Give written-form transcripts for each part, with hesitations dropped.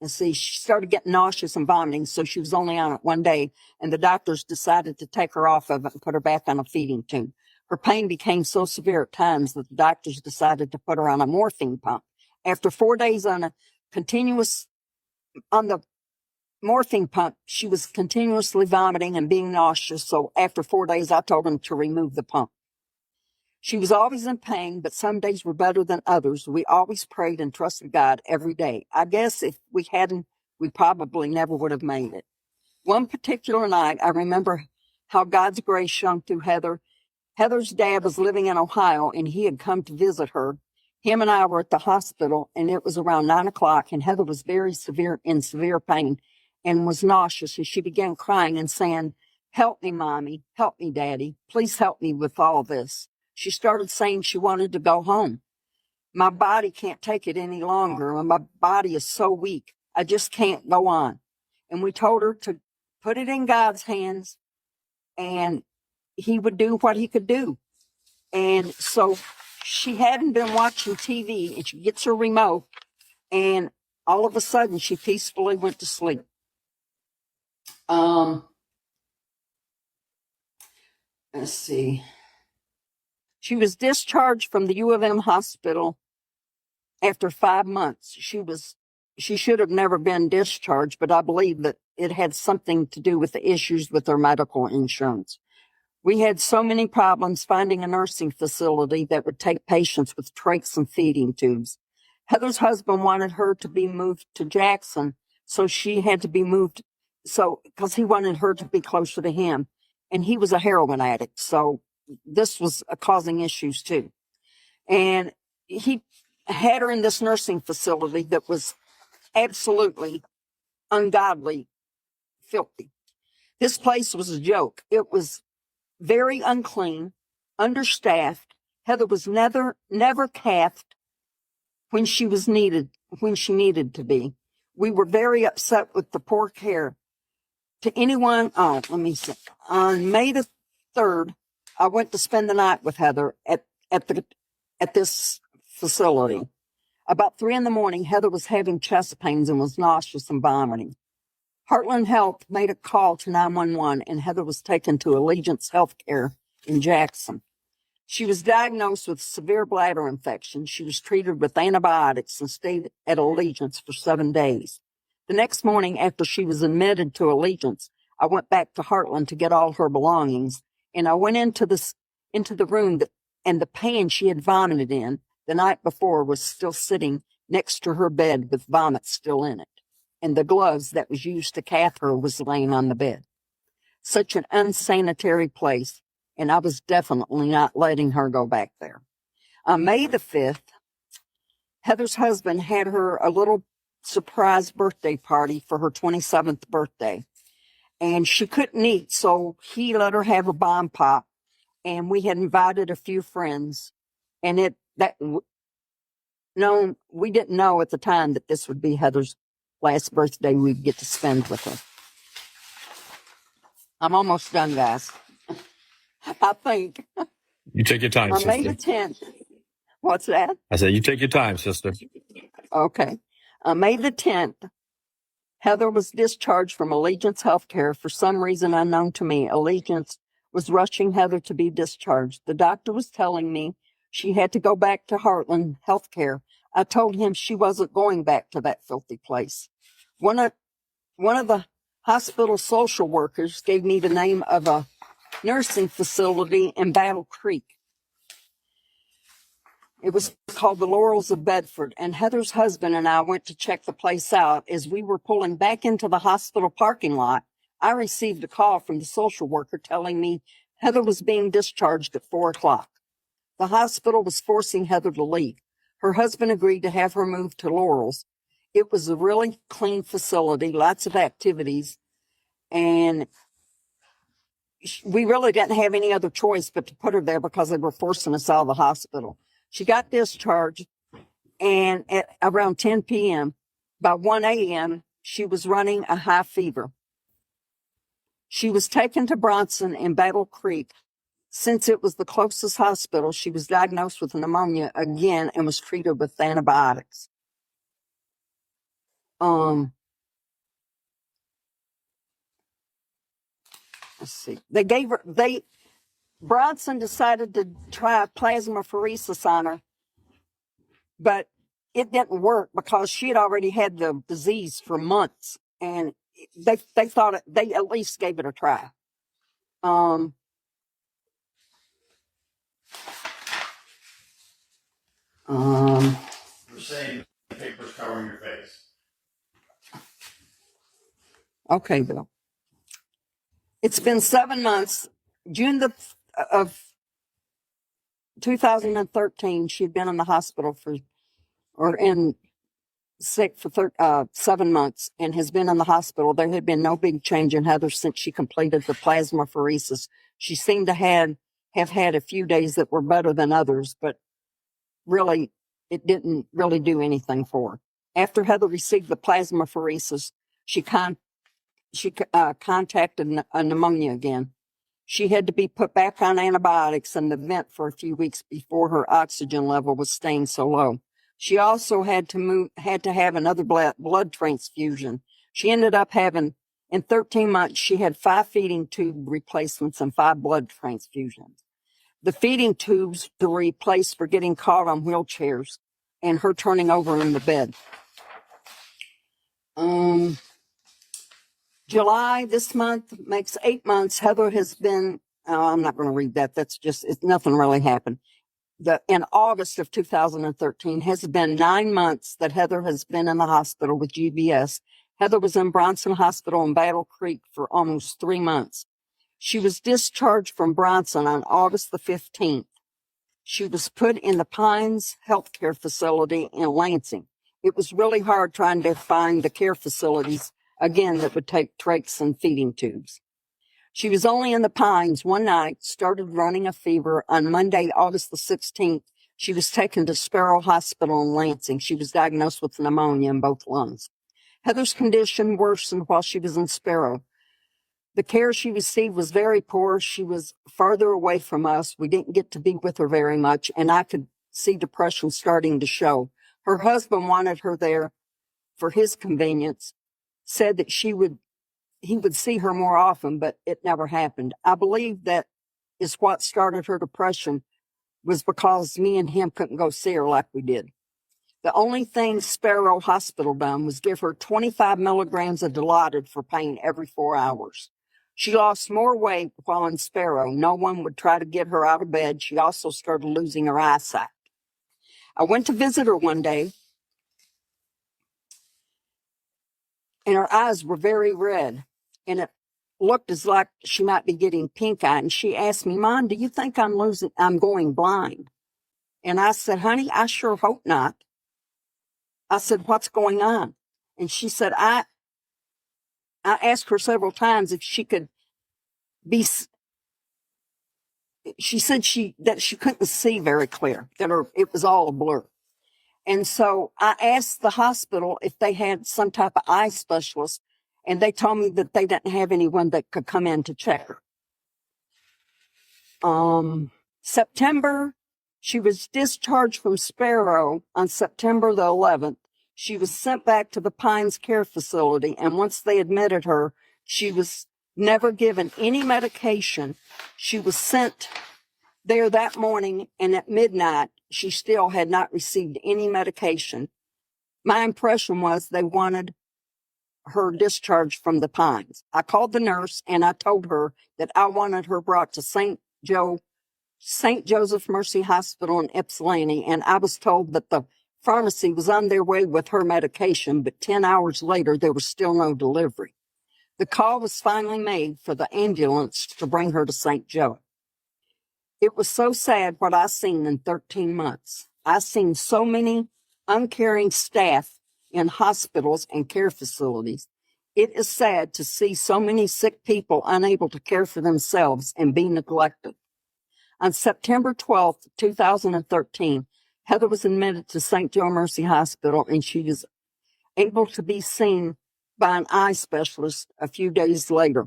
let's see, she started getting nauseous and vomiting, so she was only on it one day, and the doctors decided to take her off of it and put her back on a feeding tube. Her pain became so severe at times that the doctors decided to put her on a morphine pump. After 4 days on the morphine pump, she was continuously vomiting and being nauseous, so after 4 days, I told them to remove the pump. She was always in pain, but some days were better than others. We always prayed and trusted God every day. I guess if we hadn't, we probably never would have made it. One particular night, I remember how God's grace shone through Heather. Heather's dad was living in Ohio, and he had come to visit her. Him and I were at the hospital, and it was around 9 o'clock, and Heather was in severe pain and was nauseous, and she began crying and saying, "Help me, Mommy. Help me, Daddy. Please help me with all this." She started saying she wanted to go home. "My body can't take it any longer. My body is so weak. I just can't go on." And we told her to put it in God's hands, and he would do what he could do. And so she hadn't been watching TV, and she gets her remote, and all of a sudden she peacefully went to sleep. Let's see. She was discharged from the U of M hospital after 5 months. She should have never been discharged, but I believe that it had something to do with the issues with her medical insurance. We had so many problems finding a nursing facility that would take patients with trachs and feeding tubes. Heather's husband wanted her to be moved to Jackson, so she had to be moved, because he wanted her to be closer to him. And he was a heroin addict, so this was causing issues too. And he had her in this nursing facility that was absolutely ungodly, filthy. This place was a joke. It was very unclean, understaffed. Heather was never cathed when she needed to be. We were very upset with the poor care. Let me see. On May the 3rd, I went to spend the night with Heather at this facility. About 3 a.m, Heather was having chest pains and was nauseous and vomiting. Heartland Health made a call to 911, and Heather was taken to Allegiance Healthcare in Jackson. She was diagnosed with severe bladder infection. She was treated with antibiotics and stayed at Allegiance for 7 days. The next morning, after she was admitted to Allegiance, I went back to Heartland to get all her belongings, and I went into the room and the pan she had vomited in the night before was still sitting next to her bed with vomit still in it, and the gloves that was used to cath her was laying on the bed. Such an unsanitary place, and I was definitely not letting her go back there. On May the 5th, Heather's husband had her a little surprise birthday party for her 27th birthday, and she couldn't eat, so he let her have a bomb pop, and we had invited a few friends, and we didn't know at the time that this would be Heather's last birthday we'd get to spend with her. I'm almost done, guys. I think. You take your time, sister. On May the 10th. What's that? I said, you take your time, sister. Okay. On May the 10th, Heather was discharged from Allegiance Healthcare. For some reason unknown to me, Allegiance was rushing Heather to be discharged. The doctor was telling me she had to go back to Heartland Healthcare. I told him she wasn't going back to that filthy place. One of the hospital social workers gave me the name of a nursing facility in Battle Creek. It was called the Laurels of Bedford, and Heather's husband and I went to check the place out. As we were pulling back into the hospital parking lot, I received a call from the social worker telling me Heather was being discharged at 4 o'clock. The hospital was forcing Heather to leave. Her husband agreed to have her moved to Laurels. It was a really clean facility, lots of activities, and we really didn't have any other choice but to put her there because they were forcing us out of the hospital. She got discharged, and at around 10 p.m., by 1 a.m., she was running a high fever. She was taken to Bronson in Battle Creek. Since it was the closest hospital, she was diagnosed with pneumonia again and was treated with antibiotics. Let's see. Bronson decided to try plasmapheresis on her, but it didn't work because she had already had the disease for months, and they thought they at least gave it a try. You're saying the paper's covering your face. Okay, Bill. It's been 7 months. June of 2013, she'd been in the hospital sick for 7 months and has been in the hospital. There had been no big change in Heather since she completed the plasmapheresis. She seemed to have had a few days that were better than others, but really, it didn't really do anything for her. After Heather received the plasmapheresis, she contacted a pneumonia again. She had to be put back on antibiotics and the vent for a few weeks before her oxygen level was staying so low. She also had to have another blood transfusion. She ended up having, in 13 months, she had 5 feeding tube replacements and 5 blood transfusions. The feeding tubes to replace for getting caught on wheelchairs and her turning over in the bed. July this month makes 8 months. Heather has been, I'm not going to read that. Nothing really happened. In August of 2013 has been 9 months that Heather has been in the hospital with GBS. Heather was in Bronson Hospital in Battle Creek for almost 3 months. She was discharged from Bronson on August the 15th. She was put in the Pines Healthcare Facility in Lansing. It was really hard trying to find the care facilities, again, that would take trachs and feeding tubes. She was only in the Pines one night, started running a fever. On Monday, August the 16th, she was taken to Sparrow Hospital in Lansing. She was diagnosed with pneumonia in both lungs. Heather's condition worsened while she was in Sparrow. The care she received was very poor. She was farther away from us. We didn't get to be with her very much, and I could see depression starting to show. Her husband wanted her there for his convenience, said that he would see her more often, but it never happened. I believe that is what started her depression, was because me and him couldn't go see her like we did. The only thing Sparrow Hospital done was give her 25 milligrams of Dilaudid for pain every 4 hours. She lost more weight while in Sparrow. No one would try to get her out of bed. She also started losing her eyesight. I went to visit her one day, and her eyes were very red, and it looked as like she might be getting pink eye. And she asked me, "Mom, do you think I'm going blind?" And I said, "Honey, I sure hope not." I said, "What's going on?" And she said, I asked her several times if she could be, she said that she couldn't see very clear, that it was all a blur. And so I asked the hospital if they had some type of eye specialist, and they told me that they didn't have anyone that could come in to check her. September, she was discharged from Sparrow on September the 11th. She was sent back to the Pines Care Facility, and once they admitted her, she was never given any medication. She was sent there that morning, and at midnight, she still had not received any medication. My impression was they wanted her discharged from the Pines. I called the nurse, and I told her that I wanted her brought to St. Joseph Mercy Hospital in Ypsilanti, and I was told that the pharmacy was on their way with her medication, but 10 hours later, there was still no delivery. The call was finally made for the ambulance to bring her to St. Joe. It was so sad what I seen in 13 months. I seen so many uncaring staff in hospitals and care facilities. It is sad to see so many sick people unable to care for themselves and be neglected. On September 12th, 2013, Heather was admitted to St. Joe Mercy Hospital, and she was able to be seen by an eye specialist a few days later.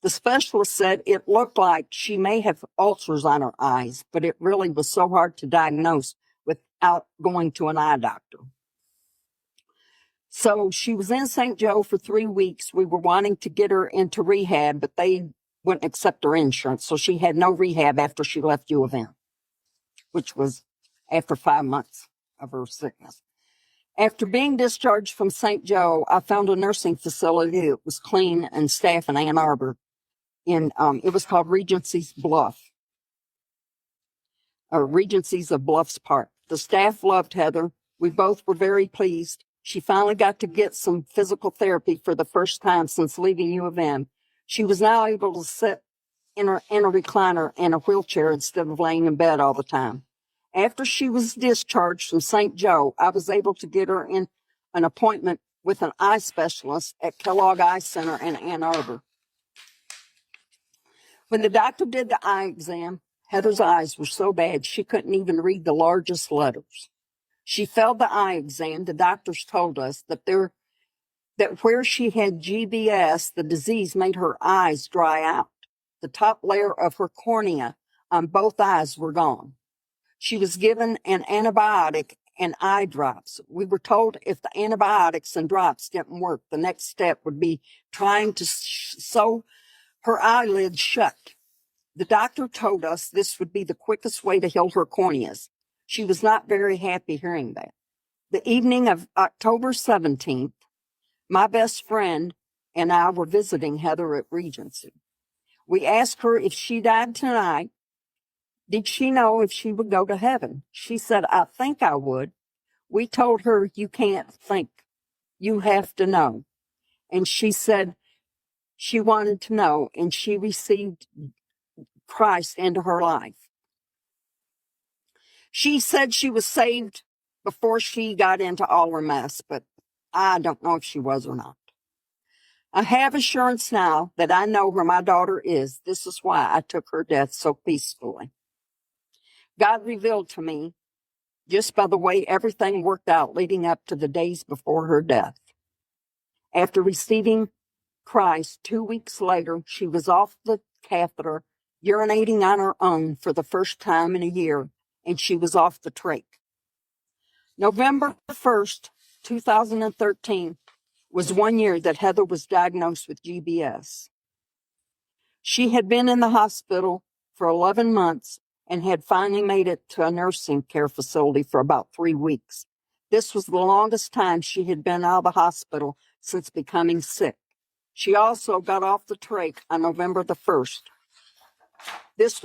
The specialist said it looked like she may have ulcers on her eyes, but it really was so hard to diagnose without going to an eye doctor. So she was in St. Joe for 3 weeks. We were wanting to get her into rehab, but they wouldn't accept her insurance. So she had no rehab after she left U of M, which was after 5 months of her sickness. After being discharged from St. Joe, I found a nursing facility that was clean and staff in Ann Arbor. It was called Regency's Bluff, or Regency's of Bluffs Park. The staff loved Heather. We both were very pleased. She finally got to get some physical therapy for the first time since leaving U of M. She was now able to sit in a recliner and a wheelchair instead of laying in bed all the time. After she was discharged from St. Joe, I was able to get her in an appointment with an eye specialist at Kellogg Eye Center in Ann Arbor. When the doctor did the eye exam, Heather's eyes were so bad she couldn't even read the largest letters. She failed the eye exam. The doctors told us that where she had GBS, the disease made her eyes dry out. The top layer of her cornea on both eyes were gone. She was given an antibiotic and eye drops. We were told if the antibiotics and drops didn't work, the next step would be trying to sew her eyelids shut. The doctor told us this would be the quickest way to heal her corneas. She was not very happy hearing that. The evening of October 17th, my best friend and I were visiting Heather at Regency. We asked her if she died tonight, did she know if she would go to heaven? She said, I think I would. We told her, you can't think. You have to know. And she said she wanted to know, and she received Christ into her life. She said she was saved before she got into all her mess, but I don't know if she was or not. I have assurance now that I know where my daughter is. This is why I took her death so peacefully. God revealed to me just by the way everything worked out leading up to the days before her death. After receiving Christ 2 weeks later, she was off the catheter, urinating on her own for the first time in a year, and she was off the trach. November 1st, 2013 was 1 year that Heather was diagnosed with GBS. She had been in the hospital for 11 months and had finally made it to a nursing care facility for about 3 weeks. This was the longest time she had been out of the hospital since becoming sick. She also got off the trach on November the 1st. This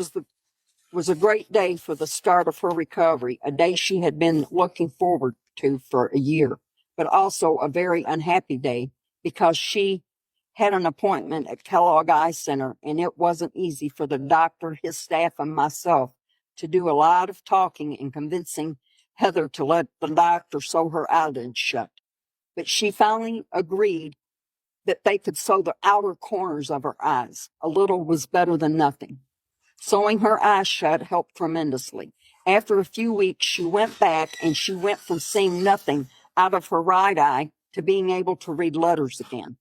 was a great day for the start of her recovery, a day she had been looking forward to for a year, but also a very unhappy day because she had an appointment at Kellogg Eye Center, and it wasn't easy for the doctor, his staff, and myself to do a lot of talking and convincing Heather to let the doctor sew her eyelids shut. But she finally agreed that they could sew the outer corners of her eyes. A little was better than nothing. Sewing her eyes shut helped tremendously. After a few weeks, she went back, and she went from seeing nothing out of her right eye to being able to read letters again.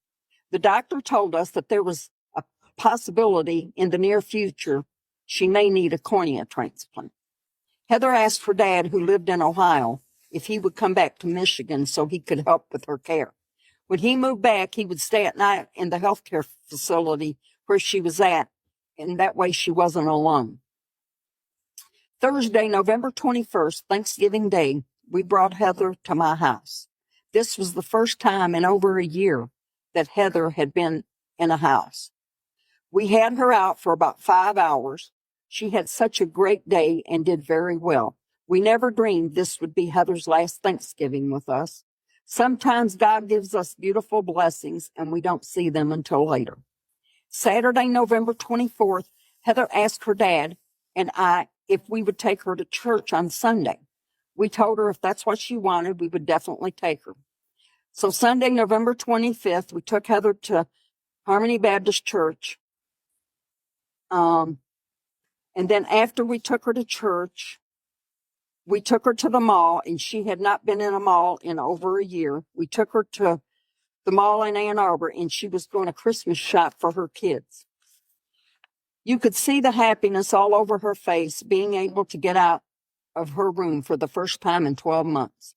The doctor told us that there was a possibility in the near future she may need a cornea transplant. Heather asked her dad, who lived in Ohio, if he would come back to Michigan so he could help with her care. When he moved back, he would stay at night in the healthcare facility where she was at, and that way she wasn't alone. Thursday, November 21st, Thanksgiving Day, we brought Heather to my house. This was the first time in over a year that Heather had been in a house. We had her out for about 5 hours. She had such a great day and did very well. We never dreamed this would be Heather's last Thanksgiving with us. Sometimes God gives us beautiful blessings and we don't see them until later. Saturday, November 24th, Heather asked her dad and I if we would take her to church on Sunday. We told her if that's what she wanted, we would definitely take her. So Sunday, November 25th, we took Heather to Harmony Baptist Church. And then after we took her to church, we took her to the mall, and she had not been in a mall in over a year. We took her to the mall in Ann Arbor, and she was going to Christmas shop for her kids. You could see the happiness all over her face, being able to get out of her room for the first time in 12 months.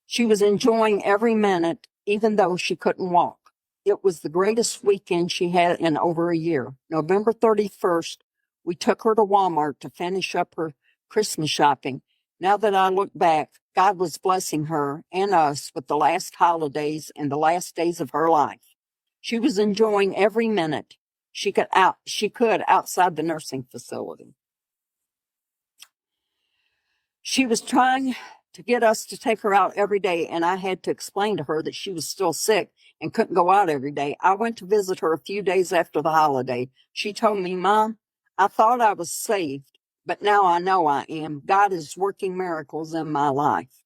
She was enjoying every minute, even though she couldn't walk. It was the greatest weekend she had in over a year. November 31st, we took her to Walmart to finish up her Christmas shopping. Now that I look back, God was blessing her and us with the last holidays and the last days of her life. She was enjoying every minute she could outside the nursing facility. She was trying to get us to take her out every day, and I had to explain to her that she was still sick and couldn't go out every day. I went to visit her a few days after the holiday. She told me, "Mom, I thought I was saved, but now I know I am. God is working miracles in my life."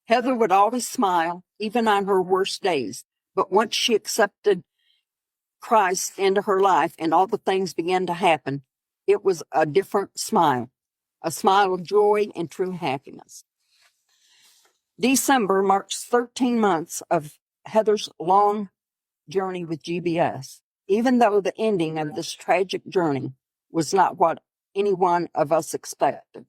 Heather would always smile, even on her worst days. But once she accepted Christ into her life and all the things began to happen, it was a different smile, a smile of joy and true happiness. December marks 13 months of Heather's long journey with GBS. Even though the ending of this tragic journey was not what any one of us expected.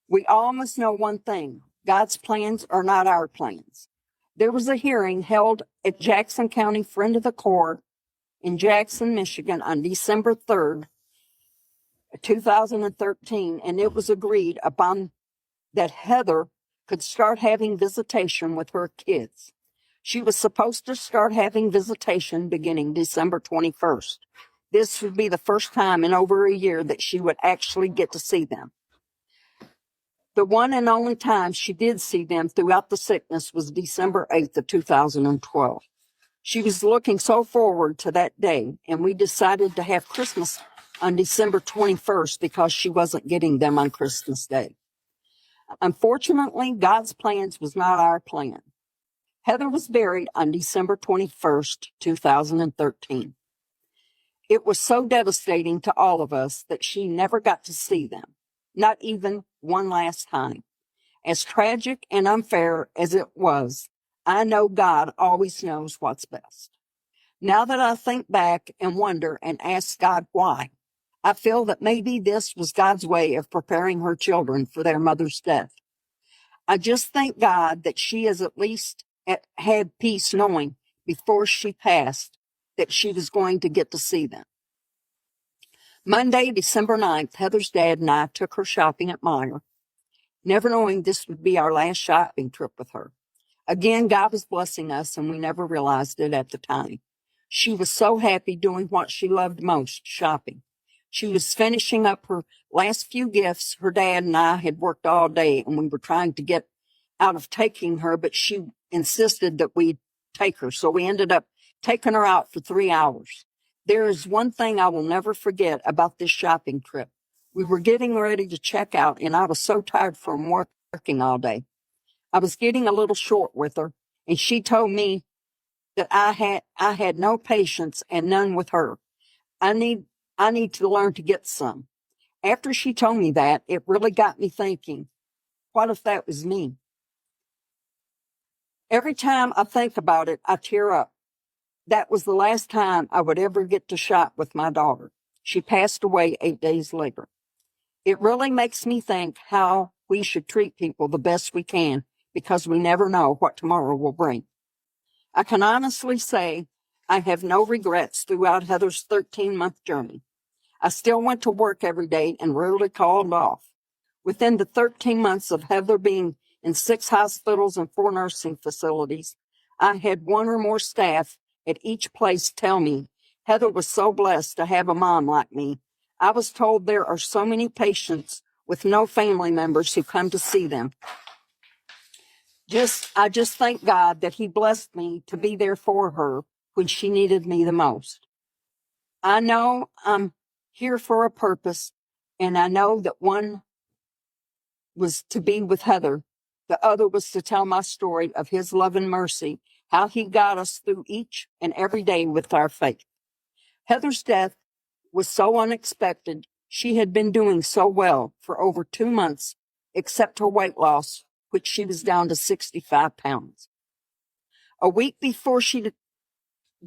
We all must know one thing: God's plans are not our plans. There was a hearing held at Jackson County Friend of the Court in Jackson, Michigan on December 3rd, 2013, and it was agreed upon that Heather could start having visitation with her kids. She was supposed to start having visitation beginning December 21st. This would be the first time in over a year that she would actually get to see them. The one and only time she did see them throughout the sickness was December 8th of 2012. She was looking so forward to that day, and we decided to have Christmas on December 21st because she wasn't getting them on Christmas Day. Unfortunately, God's plans was not our plan. Heather was buried on December 21st, 2013. It was so devastating to all of us that she never got to see them, not even one last time. As tragic and unfair as it was, I know God always knows what's best. Now that I think back and wonder and ask God why, I feel that maybe this was God's way of preparing her children for their mother's death. I just thank God that she has at least had peace knowing before she passed that she was going to get to see them. Monday, December 9th, Heather's dad and I took her shopping at Meijer, never knowing this would be our last shopping trip with her. Again, God was blessing us, and we never realized it at the time. She was so happy doing what she loved most, shopping. She was finishing up her last few gifts. Her dad and I had worked all day, and we were trying to get out of taking her, but she insisted that we take her. So we ended up taking her out for 3 hours. There is one thing I will never forget about this shopping trip. We were getting ready to check out, and I was so tired from working all day. I was getting a little short with her, and she told me that I had no patience and none with her. I need to learn to get some. After she told me that, it really got me thinking, what if that was me? Every time I think about it, I tear up. That was the last time I would ever get to shop with my daughter. She passed away 8 days later. It really makes me think how we should treat people the best we can, because we never know what tomorrow will bring. I can honestly say I have no regrets throughout Heather's 13-month journey. I still went to work every day and rarely called off. Within the 13 months of Heather being in 6 hospitals and 4 nursing facilities, I had 1 or more staff at each place tell me Heather was so blessed to have a mom like me. I was told there are so many patients with no family members who come to see them. I just thank God that He blessed me to be there for her when she needed me the most. I know I'm here for a purpose, and I know that one was to be with Heather. The other was to tell my story of His love and mercy, how He got us through each and every day with our faith. Heather's death was so unexpected. She had been doing so well for over 2 months, except her weight loss, which she was down to 65 pounds. A week before she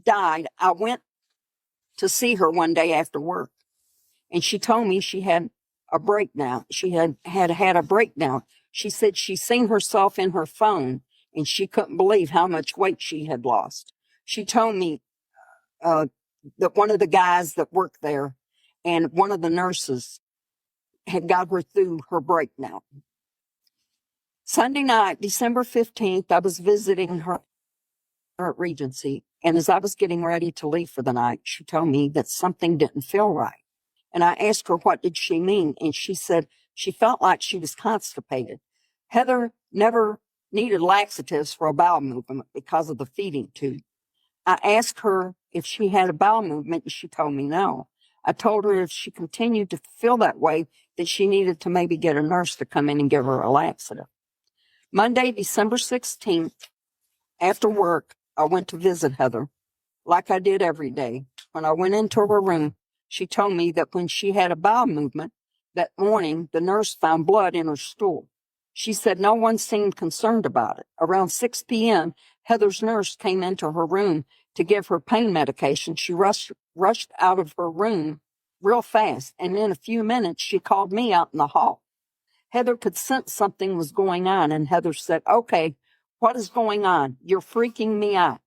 died, I went to see her one day after work, and she told me she had a breakdown. She had a breakdown. She said she seen herself in her phone and she couldn't believe how much weight she had lost. She told me that one of the guys that worked there and one of the nurses had got her through her breakdown. Sunday night, December 15th, I was visiting her at Regency, and as I was getting ready to leave for the night, she told me that something didn't feel right. And I asked her, what did she mean? And she said she felt like she was constipated. Heather never needed laxatives for a bowel movement because of the feeding tube. I asked her if she had a bowel movement, and she told me no. I told her if she continued to feel that way, that she needed to maybe get a nurse to come in and give her a laxative. Monday, December 16th, after work, I went to visit Heather, like I did every day. When I went into her room, she told me that when she had a bowel movement that morning, the nurse found blood in her stool. She said no one seemed concerned about it. Around 6 p.m., Heather's nurse came into her room to give her pain medication. She rushed out of her room real fast, and in a few minutes, she called me out in the hall. Heather could sense something was going on, and Heather said, okay, what is going on? You're freaking me out.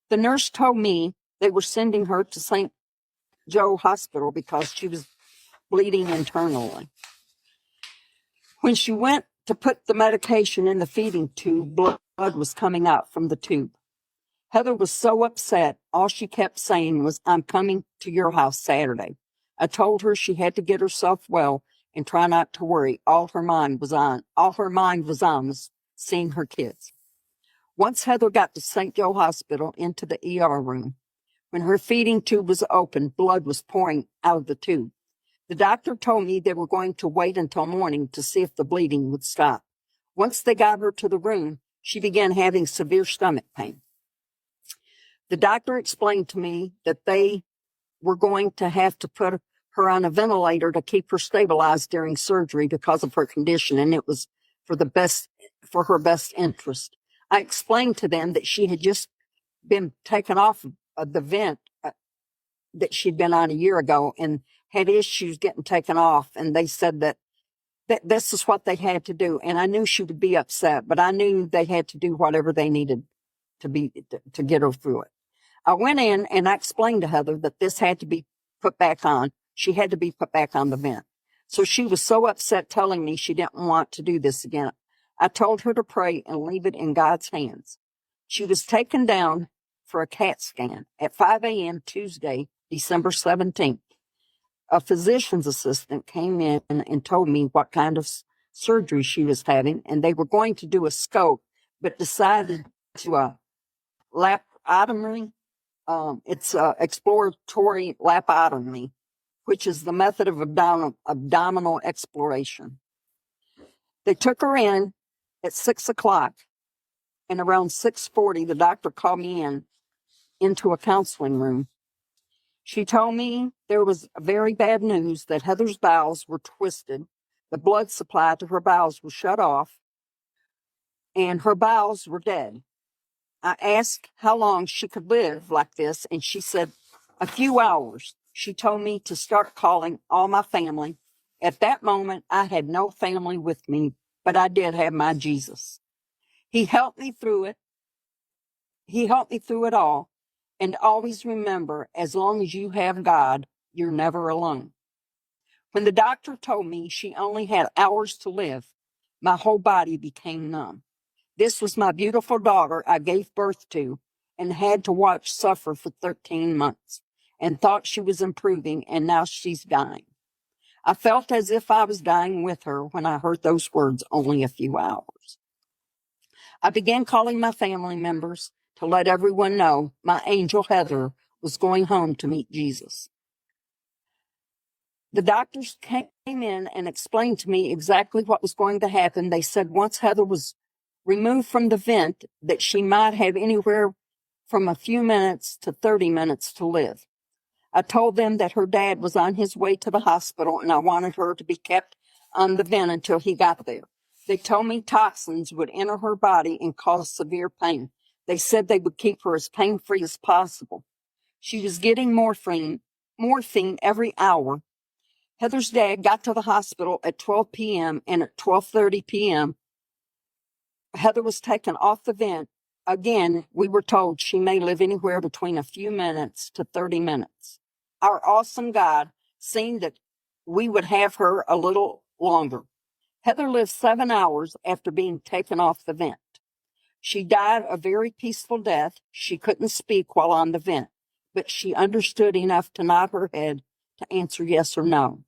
The nurse told me they were sending her to St. Joe Hospital because she was bleeding internally. When she went to put the medication in the feeding tube, blood was coming out from the tube. Heather was so upset, all she kept saying was, I'm coming to your house Saturday. I told her she had to get herself well and try not to worry. All her mind was on was seeing her kids. Once Heather got to St. Joe Hospital into the ER room, when her feeding tube was open, blood was pouring out of the tube. The doctor told me they were going to wait until morning to see if the bleeding would stop. Once they got her to the room, she began having severe stomach pain. The doctor explained to me that they were going to have to put her on a ventilator to keep her stabilized during surgery because of her condition, and it was for her best interest. I explained to them that she had just been taken off of the vent that she'd been on a year ago and had issues getting taken off, and they said that this is what they had to do. And I knew she would be upset, but I knew they had to do whatever they needed to get her through it. I went in and I explained to Heather that this had to be put back on. She had to be put back on the vent. So she was so upset telling me she didn't want to do this again. I told her to pray and leave it in God's hands. She was taken down for a CAT scan at 5 a.m. Tuesday, December 17th. A physician's assistant came in and told me what kind of surgery she was having, and they were going to do a scope, but decided to laparotomy. It's exploratory laparotomy, which is the method of abdominal exploration. They took her in at 6 o'clock, and around 6:40, the doctor called me into a counseling room. She told me there was very bad news that Heather's bowels were twisted, the blood supply to her bowels was shut off, and her bowels were dead. I asked how long she could live like this, and she said a few hours. She told me to start calling all my family. At that moment, I had no family with me, but I did have my Jesus. He helped me through it. He helped me through it all. And always remember, as long as you have God, you're never alone. When the doctor told me she only had hours to live, my whole body became numb. This was my beautiful daughter I gave birth to and had to watch suffer for 13 months and thought she was improving, and now she's dying. I felt as if I was dying with her when I heard those words only a few hours. I began calling my family members to let everyone know my angel Heather was going home to meet Jesus. The doctors came in and explained to me exactly what was going to happen. They said once Heather was removed from the vent, that she might have anywhere from a few minutes to 30 minutes to live. I told them that her dad was on his way to the hospital and I wanted her to be kept on the vent until he got there. They told me toxins would enter her body and cause severe pain. They said they would keep her as pain-free as possible. She was getting morphine every hour, Heather's dad got to the hospital at 12 p.m. and at 12:30 p.m., Heather was taken off the vent. Again, we were told she may live anywhere between a few minutes to 30 minutes. Our awesome God seen that we would have her a little longer. Heather lived 7 hours after being taken off the vent. She died a very peaceful death. She couldn't speak while on the vent, but she understood enough to nod her head to answer yes or no.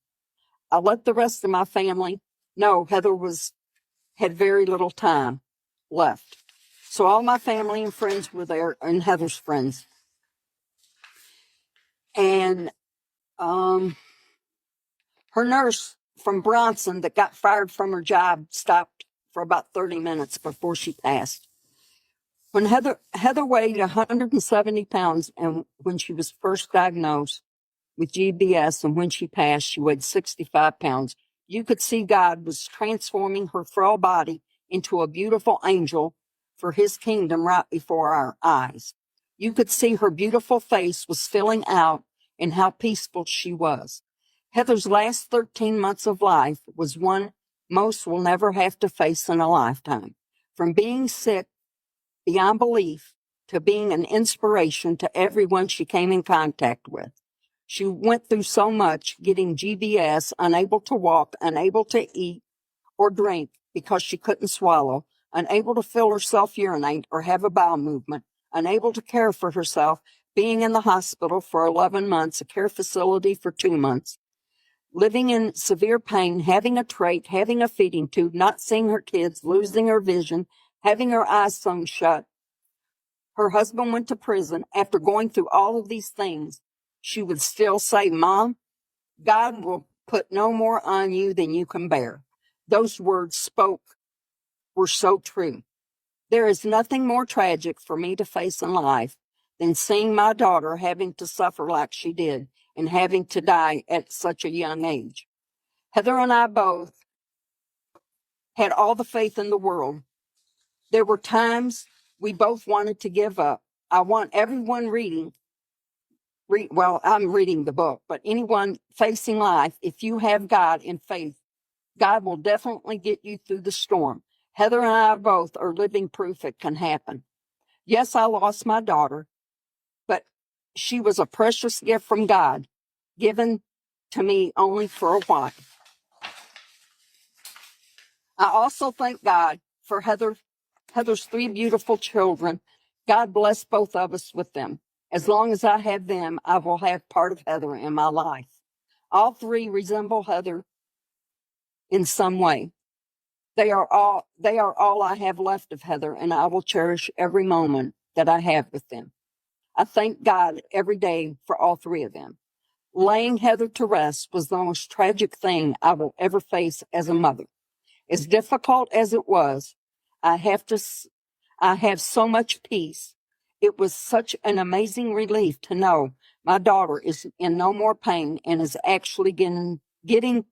I let the rest of my family know Heather had very little time left. So all my family and friends were there, and Heather's friends. And her nurse from Bronson that got fired from her job stopped for about 30 minutes before she passed. When Heather weighed 170 pounds, and when she was first diagnosed with GBS, and when she passed, she weighed 65 pounds. You could see God was transforming her frail body into a beautiful angel for his kingdom right before our eyes. You could see her beautiful face was filling out and how peaceful she was. Heather's last 13 months of life was one most will never have to face in a lifetime. From being sick beyond belief to being an inspiration to everyone she came in contact with. She went through so much, getting GBS, unable to walk, unable to eat or drink because she couldn't swallow, unable to feel herself urinate or have a bowel movement, unable to care for herself, being in the hospital for 11 months, a care facility for 2 months, living in severe pain, having a trach, having a feeding tube, not seeing her kids, losing her vision, having her eyes sewn shut. Her husband went to prison. After going through all of these things, she would still say, Mom, God will put no more on you than you can bear. Those words spoke were so true. There is nothing more tragic for me to face in life than seeing my daughter having to suffer like she did and having to die at such a young age. Heather and I both had all the faith in the world. There were times we both wanted to give up. I want everyone I'm reading the book, but anyone facing life, if you have God in faith, God will definitely get you through the storm. Heather and I both are living proof it can happen. Yes, I lost my daughter, but she was a precious gift from God, given to me only for a while. I also thank God for Heather's 3 beautiful children. God bless both of us with them. As long as I have them, I will have part of Heather in my life. All 3 resemble Heather in some way. They are all I have left of Heather, and I will cherish every moment that I have with them. I thank God every day for all 3 of them. Laying Heather to rest was the most tragic thing I will ever face as a mother. As difficult as it was, I have so much peace. It was such an amazing relief to know my daughter is in no more pain and is actually getting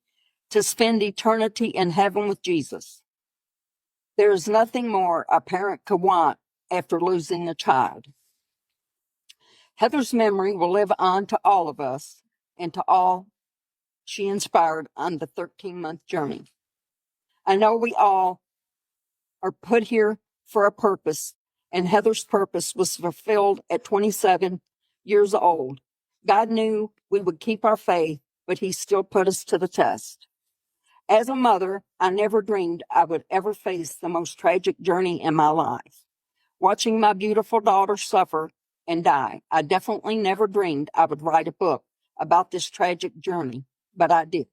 to spend eternity in heaven with Jesus. There is nothing more a parent could want after losing a child. Heather's memory will live on to all of us and to all she inspired on the 13-month journey. I know we all are put here for a purpose, and Heather's purpose was fulfilled at 27 years old. God knew we would keep our faith, but he still put us to the test. As a mother, I never dreamed I would ever face the most tragic journey in my life. Watching my beautiful daughter suffer and die, I definitely never dreamed I would write a book about this tragic journey, but I did.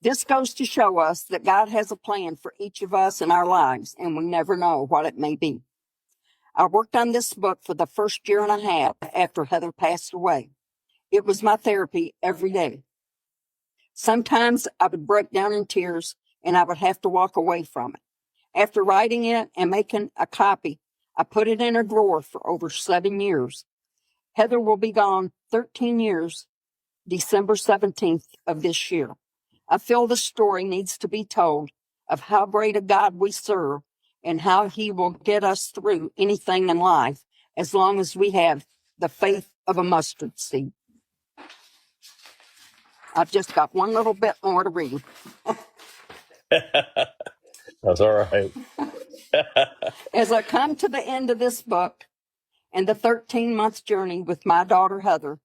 This goes to show us that God has a plan for each of us in our lives, and we never know what it may be. I worked on this book for the first year and a half after Heather passed away. It was my therapy every day. Sometimes I would break down in tears, and I would have to walk away from it. After writing it and making a copy, I put it in a drawer for over 7 years. Heather will be gone 13 years, December 17th of this year. I feel the story needs to be told of how great a God we serve and how he will get us through anything in life as long as we have the faith of a mustard seed. I've just got one little bit more to read. That's all right. As I come to the end of this book and the 13-month journey with my daughter, Heather,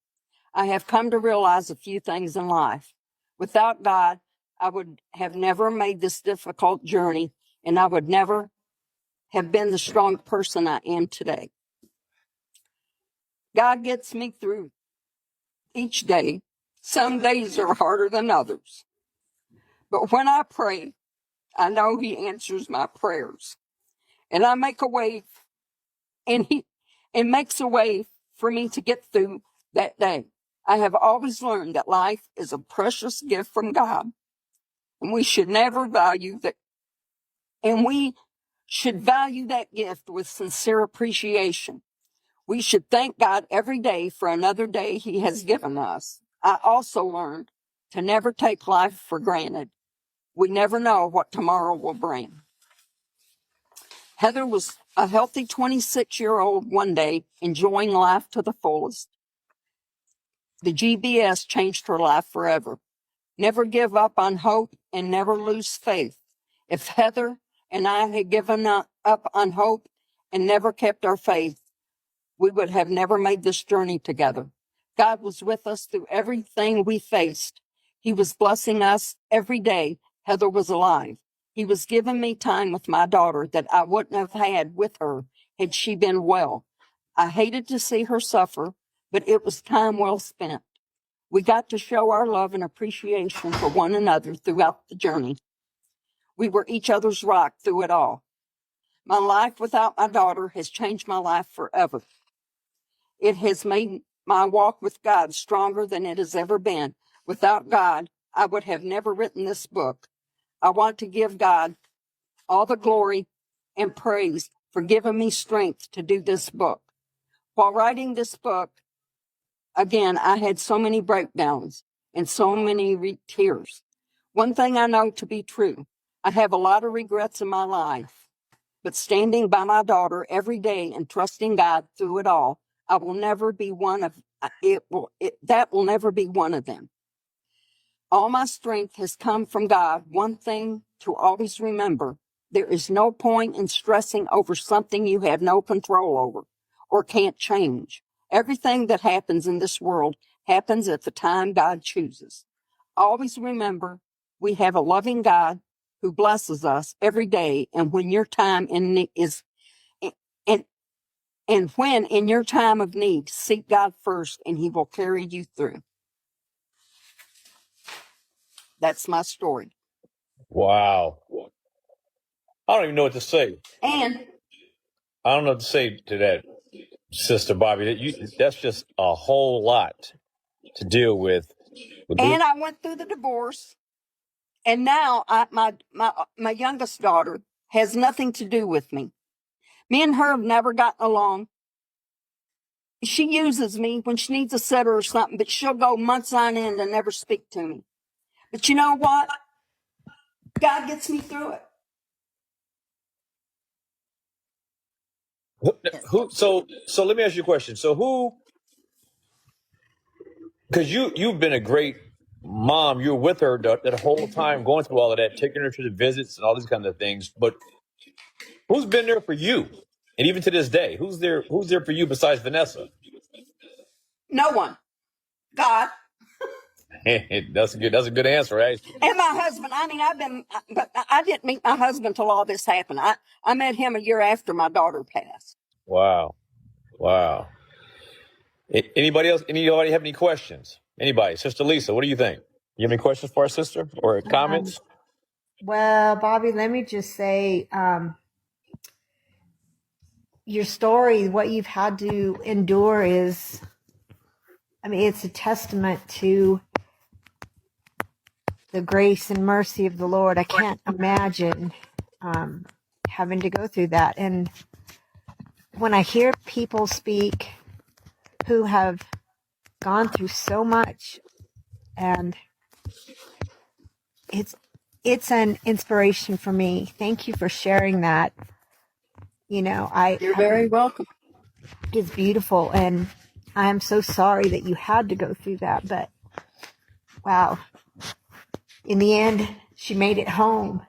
I have come to realize a few things in life. Without God, I would have never made this difficult journey, and I would never have been the strong person I am today. God gets me through each day. Some days are harder than others. But when I pray, I know He answers my prayers. And I make a way, and He makes a way for me to get through that day. I have always learned that life is a precious gift from God, and we should never value that, and we should value that gift with sincere appreciation. We should thank God every day for another day He has given us. I also learned to never take life for granted. We never know what tomorrow will bring. Heather was a healthy 26-year-old one day, enjoying life to the fullest. The GBS changed her life forever. Never give up on hope and never lose faith. If Heather and I had given up on hope and never kept our faith, we would have never made this journey together. God was with us through everything we faced. He was blessing us every day Heather was alive. He was giving me time with my daughter that I wouldn't have had with her had she been well. I hated to see her suffer, but it was time well spent. We got to show our love and appreciation for one another throughout the journey. We were each other's rock through it all. My life without my daughter has changed my life forever. It has made my walk with God stronger than it has ever been. Without God, I would have never written this book. I want to give God all the glory and praise for giving me strength to do this book. While writing this book, again, I had so many breakdowns and so many tears. One thing I know to be true, I have a lot of regrets in my life, but standing by my daughter every day and trusting God through it all, I will never be one of that will never be one of them. All my strength has come from God. One thing to always remember, there is no point in stressing over something you have no control over or can't change. Everything that happens in this world happens at the time God chooses. Always remember, we have a loving God who blesses us every day, and when your time when in your time of need, seek God first, and He will carry you through. That's my story. Wow. I don't even know what to say. And I don't know what to say to that, Sister Bobbi. That's just a whole lot to deal with. I went through the divorce, and now my youngest daughter has nothing to do with me. Me and her have never gotten along. She uses me when she needs a sitter or something, but she'll go months on end and never speak to me. But you know what? God gets me through it. So let me ask you a question. So because you've been a great mom, you were with her that whole time, going through all of that, taking her to the visits and all these kinds of things. But who's been there for you? And even to this day, who's there for you besides Vanessa? No one. God. That's a good answer, right? And my husband. But I didn't meet my husband till all this happened. I met him a year after my daughter passed. Wow. Anybody else? Anybody have any questions? Anybody? Sister Lisa, what do you think? You have any questions for our sister or comments? Well, Bobbi, let me just say, your story, what you've had to endure it's a testament to the grace and mercy of the Lord. I can't imagine having to go through that. And when I hear people speak who have gone through so much, and it's an inspiration for me. Thank you for sharing that. You're very welcome. It's beautiful, and I am so sorry that you had to go through that, but wow. In the end, she made it home.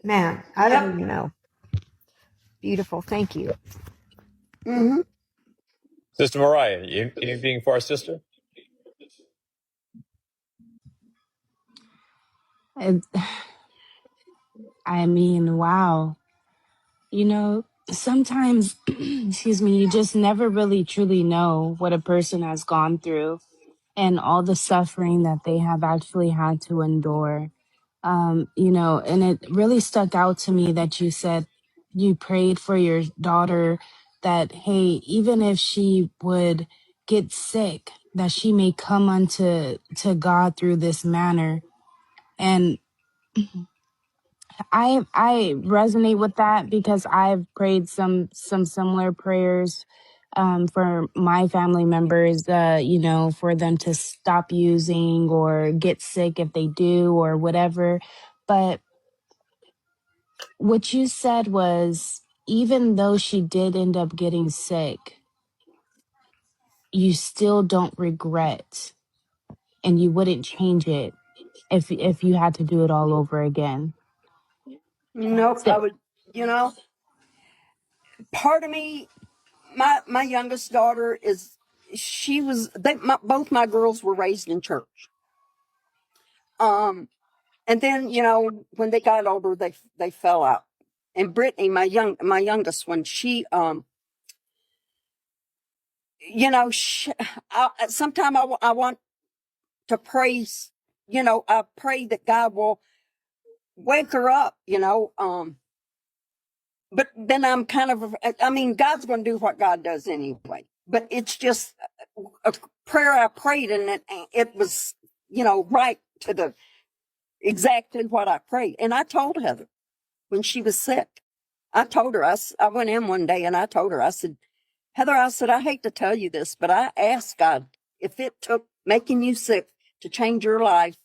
Man, I don't Yep. even know. Beautiful. Thank you. Mm-hmm. Sister Mariah, anything for our sister? It, I mean, wow. You know, sometimes, excuse me, you just never really truly know what a person has gone through and all the suffering that they have actually had to endure. You know, and it really stuck out to me that you said you prayed for your daughter that, hey, even if she would get sick, that she may come unto to God through this manner. And I resonate with that because I've prayed some similar prayers for my family members, you know, for them to stop using or get sick if they do or whatever. But what you said was, even though she did end up getting sick, you still don't regret, and you wouldn't change it if you had to do it all over again. Nope. I So would, you know, part of me, my youngest daughter is, she was, both my girls were raised in church. And then, you know, when they got older, they fell out. And Brittany, my youngest one, she, you know, sometimes I want to praise, you know, I pray that God will wake her up, you know. But then I'm kind of, I mean, God's going to do what God does anyway. But it's just a prayer I prayed, and it was, you know, right to the exactly what I prayed. And I told Heather when she was sick, I told her, I went in one day and I told her, I said, Heather, I said, I hate to tell you this, but I asked God, if it took making you sick to change your life,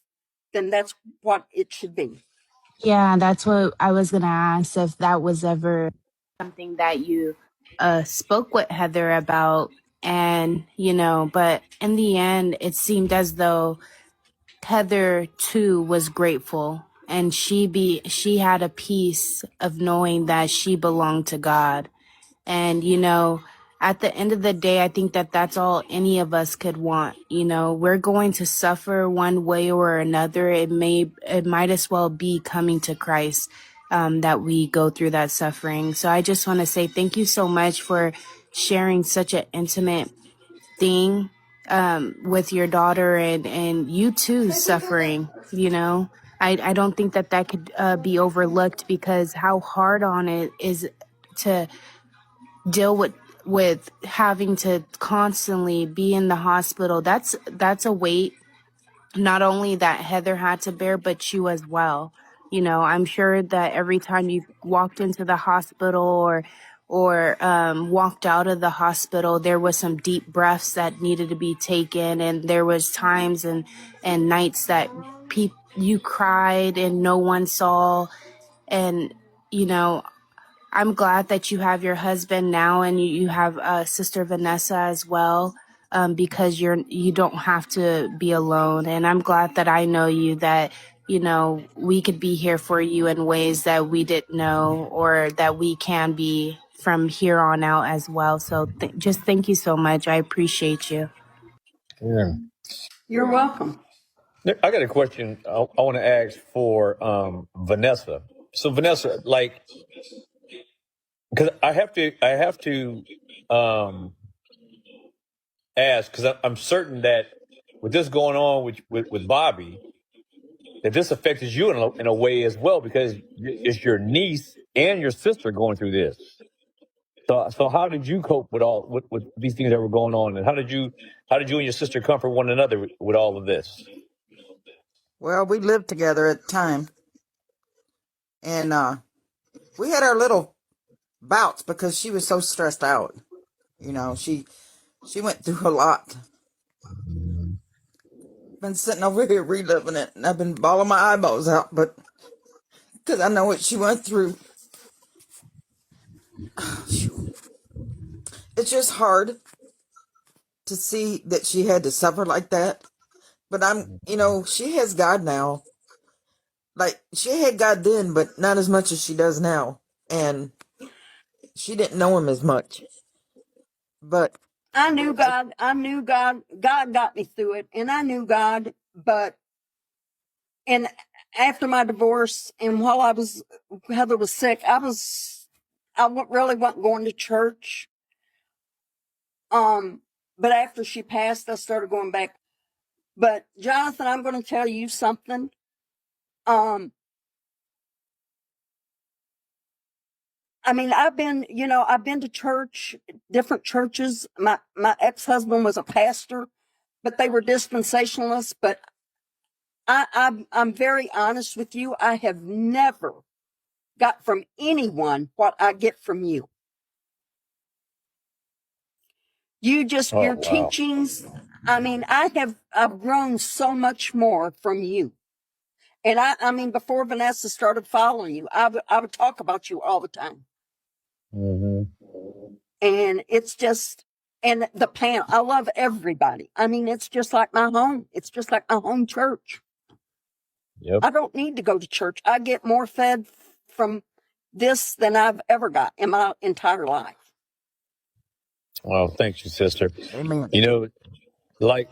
then that's what it should be. yeah, that's what I was gonna ask, if that was ever something that you spoke with Heather about. And, you know, but in the end, it seemed as though Heather too was grateful, and she had a peace of knowing that she belonged to God. And, you know, at the end of the day, I think that that's all any of us could want. You know, we're going to suffer one way or another. It might as well be coming to Christ, that we go through that suffering. So I just want to say thank you so much for sharing such an intimate thing, with your daughter, and you too suffering, you know. I don't think that that could be overlooked, because how hard on it is to deal with having to constantly be in the hospital. That's a weight not only that Heather had to bear, but you as well. You know, I'm sure that every time you walked into the hospital or walked out of the hospital, there was some deep breaths that needed to be taken, and there was times and nights that you cried and no one saw. And, you know, I'm glad that you have your husband now, and you have Sister Vanessa as well, because you don't have to be alone. And I'm glad that I know you, that, you know, we could be here for you in ways that we didn't know, or that we can be from here on out as well. So just thank you so much. I appreciate you. Yeah. You're welcome. I got a question I want to ask for Vanessa. So Vanessa, like, because I have to um, ask, because I'm certain that with this going on with Bobby, that this affected you in a way as well, because it's your niece and your sister going through this. So how did you cope with these things that were going on, and how did you and your sister comfort one another with all of this? Well, we lived together at the time, and we had our little bouts because she was so stressed out. You know, she went through a lot. Been sitting over here reliving it, and I've been bawling my eyeballs out, but because I know what she went through. It's just hard to see that she had to suffer like that. But she has God now. Like, she had God then, but not as much as she does now. And she didn't know him as much. But I knew God. I knew God. God got me through it, and I knew God. But and after my divorce, and while Heather was sick, really wasn't going to church. But after she passed, I started going back. But Jonathan, I'm going to tell you something. I've been to church, different churches. My ex-husband was a pastor, but they were dispensationalists. But I'm very honest with you. I have never got from anyone what I get from you. Your teachings. I've grown so much more from you. And before Vanessa started following you, I would talk about you all the time. Mm-hmm. And it's just, and the panel, I love everybody. It's just like my home. It's just like my home church. Yep. I don't need to go to church. I get more fed from this than I've ever got in my entire life. Well, thank you, sister. amen. Like